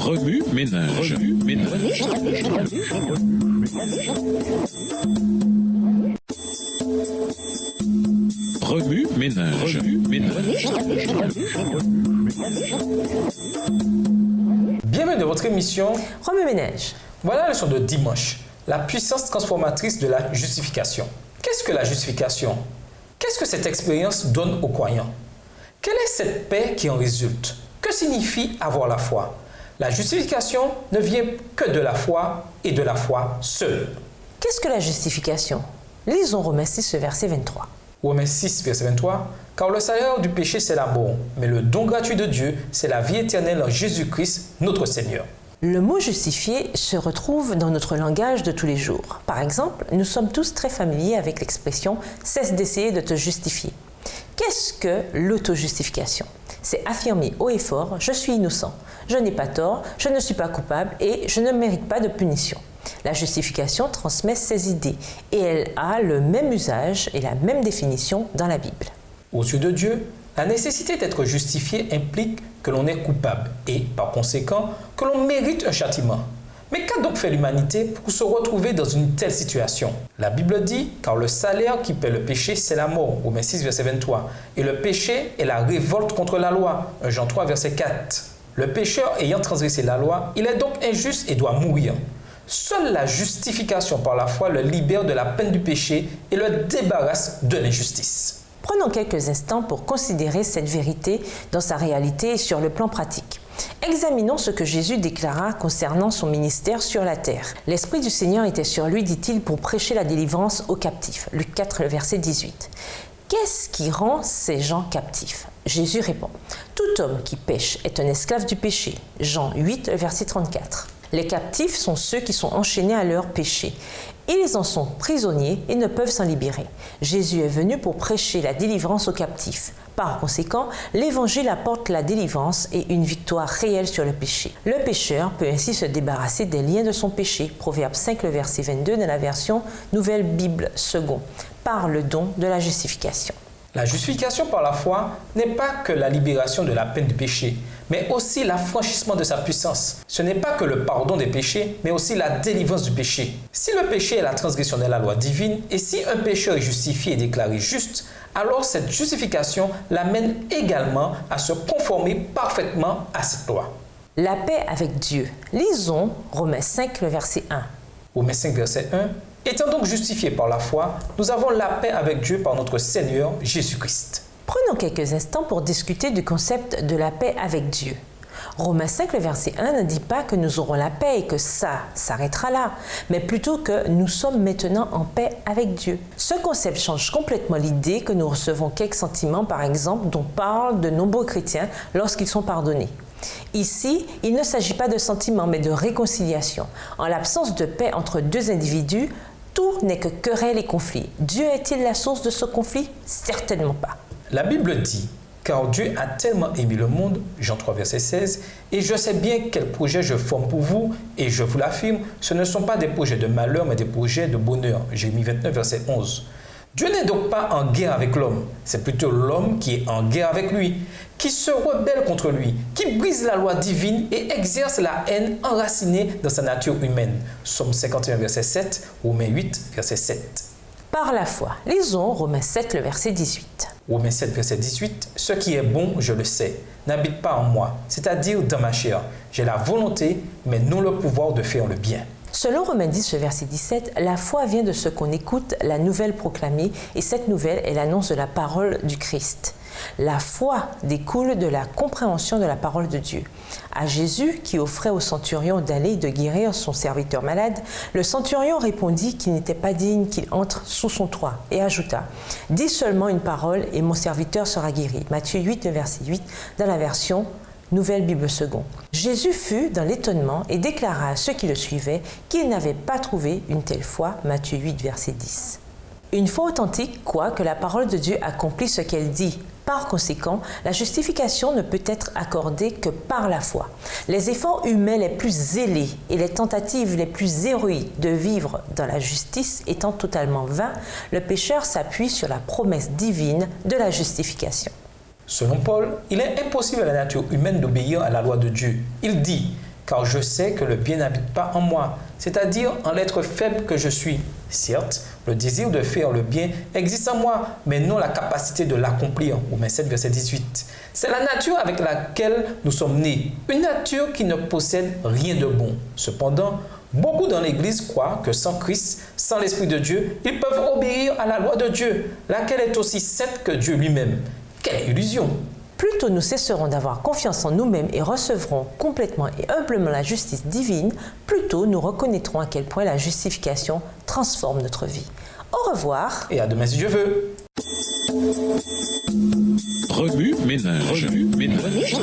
Remue ménage. Remue ménage. Bienvenue dans votre émission Remue ménage. Voilà la leçon de dimanche, la puissance transformatrice de la justification. Qu'est-ce que la justification? Qu'est-ce que cette expérience donne aux croyants? Quelle est cette paix qui en résulte? Que signifie avoir la foi? La justification ne vient que de la foi et de la foi seule. Qu'est-ce que la justification? Lisons Romains 6, verset 23. Romains 6, verset 23. Car le salaire du péché, c'est la mort, mais le don gratuit de Dieu, c'est la vie éternelle en Jésus-Christ, notre Seigneur. Le mot justifier se retrouve dans notre langage de tous les jours. Par exemple, nous sommes tous très familiers avec l'expression « cesse d'essayer de te justifier ». Qu'est-ce que l'auto-justification? C'est affirmer haut et fort « je suis innocent, je n'ai pas tort, je ne suis pas coupable et je ne mérite pas de punition ». La justification transmet ces idées et elle a le même usage et la même définition dans la Bible. Aux yeux de Dieu, la nécessité d'être justifié implique que l'on est coupable et, par conséquent, que l'on mérite un châtiment. Mais qu'a donc fait l'humanité pour se retrouver dans une telle situation? La Bible dit « Car le salaire qui paie le péché, c'est la mort » Romains 6, verset 23. Et le péché est la révolte contre la loi, Jean 3, verset 4. Le pécheur ayant transgressé la loi, il est donc injuste et doit mourir. Seule la justification par la foi le libère de la peine du péché et le débarrasse de l'injustice. Prenons quelques instants pour considérer cette vérité dans sa réalité et sur le plan pratique. Examinons ce que Jésus déclara concernant son ministère sur la terre. « L'Esprit du Seigneur était sur lui, dit-il, pour prêcher la délivrance aux captifs. » Luc 4, verset 18. Qu'est-ce qui rend ces gens captifs? Jésus répond « Tout homme qui pêche est un esclave du péché. » Jean 8, verset 34. Les captifs sont ceux qui sont enchaînés à leur péché. Ils en sont prisonniers et ne peuvent s'en libérer. Jésus est venu pour prêcher la délivrance aux captifs. Par conséquent, l'Évangile apporte la délivrance et une victoire réelle sur le péché. Le pécheur peut ainsi se débarrasser des liens de son péché. Proverbe 5, le verset 22 dans la version Nouvelle Bible Second, par le don de la justification. La justification par la foi n'est pas que la libération de la peine du péché, mais aussi l'affranchissement de sa puissance. Ce n'est pas que le pardon des péchés, mais aussi la délivrance du péché. Si le péché est la transgression de la loi divine, et si un pécheur est justifié et déclaré juste, alors cette justification l'amène également à se conformer parfaitement à cette loi. La paix avec Dieu. Lisons Romains 5, le verset 1. Romains 5, verset 1. Étant donc justifiés par la foi, nous avons la paix avec Dieu par notre Seigneur Jésus-Christ. Prenons quelques instants pour discuter du concept de la paix avec Dieu. Romains 5, le verset 1 ne dit pas que nous aurons la paix et que ça s'arrêtera là, mais plutôt que nous sommes maintenant en paix avec Dieu. Ce concept change complètement l'idée que nous recevons quelques sentiments, par exemple, dont parlent de nombreux chrétiens lorsqu'ils sont pardonnés. Ici, il ne s'agit pas de sentiments, mais de réconciliation. En l'absence de paix entre deux individus, tout n'est que querelle et conflit. Dieu est-il la source de ce conflit? Certainement pas. La Bible dit « Car Dieu a tellement aimé le monde » Jean 3, verset 16 « Et je sais bien quels projets je forme pour vous, et je vous l'affirme, ce ne sont pas des projets de malheur, mais des projets de bonheur. » Jérémie 29, verset 11. Dieu n'est donc pas en guerre avec l'homme, c'est plutôt l'homme qui est en guerre avec lui, qui se rebelle contre lui, qui brise la loi divine et exerce la haine enracinée dans sa nature humaine. Psaume 51, verset 7, Romains 8, verset 7. Par la foi, lisons Romains 7, le verset 18. Romains 7, verset 18, « Ce qui est bon, je le sais, n'habite pas en moi, c'est-à-dire dans ma chair. J'ai la volonté, mais non le pouvoir de faire le bien. » Selon Romains 10, verset 17, la foi vient de ce qu'on écoute la nouvelle proclamée et cette nouvelle est l'annonce de la parole du Christ. La foi découle de la compréhension de la parole de Dieu. À Jésus, qui offrait au centurion d'aller de guérir son serviteur malade, le centurion répondit qu'il n'était pas digne qu'il entre sous son toit et ajouta « Dis seulement une parole et mon serviteur sera guéri. » Matthieu 8, verset 8, dans la version Nouvelle Bible Second. Jésus fut dans l'étonnement et déclara à ceux qui le suivaient qu'il n'avait pas trouvé une telle foi. Matthieu 8, verset 10. Une foi authentique croit que la parole de Dieu accomplit ce qu'elle dit. Par conséquent, la justification ne peut être accordée que par la foi. Les efforts humains les plus zélés et les tentatives les plus héroïques de vivre dans la justice étant totalement vains, le pécheur s'appuie sur la promesse divine de la justification. Selon Paul, il est impossible à la nature humaine d'obéir à la loi de Dieu. Il dit « car je sais que le bien n'habite pas en moi, c'est-à-dire en l'être faible que je suis. Certes, le désir de faire le bien existe en moi, mais non la capacité de l'accomplir. Romains 7, verset 18. C'est la nature avec laquelle nous sommes nés, une nature qui ne possède rien de bon. Cependant, beaucoup dans l'Église croient que sans Christ, sans l'Esprit de Dieu, ils peuvent obéir à la loi de Dieu, laquelle est aussi sainte que Dieu lui-même. Quelle illusion! Plus tôt nous cesserons d'avoir confiance en nous-mêmes et recevrons complètement et humblement la justice divine, plus tôt nous reconnaîtrons à quel point la justification transforme notre vie. Au revoir. Et à demain si Dieu veut. Remue ménage. Remue ménage.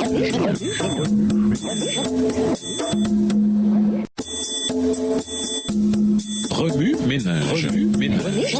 Remue ménage. Remue ménage.